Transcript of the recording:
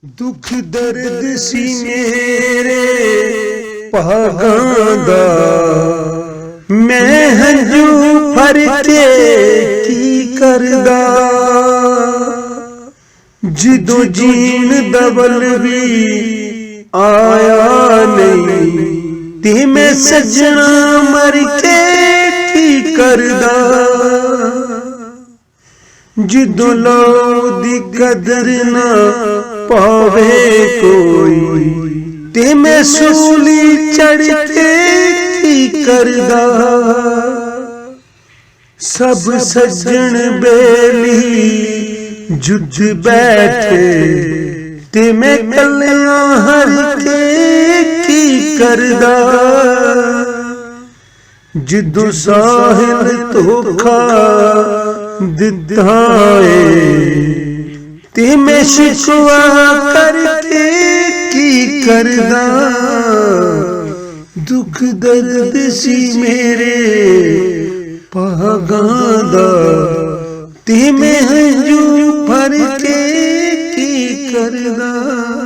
दुख दर्द सी मेरे भागां दा मैं हंजू भर के की करदा जिदों जीण दवल भी आया नहीं ते मैं सजना मर के की करदा जिदों लो दी कदर ना पावे कोई ते मैं सूली चढ़ के की करदा सब सज्जन बेली जुझ बैठे ते मैं कलियां हर के की करदा जिदों साहिल धोखा दिता है ते मैं शिकवा करके की करदा दुख दर्द सी मेरे भागां दा ते मैं हंजू भर के की करदा।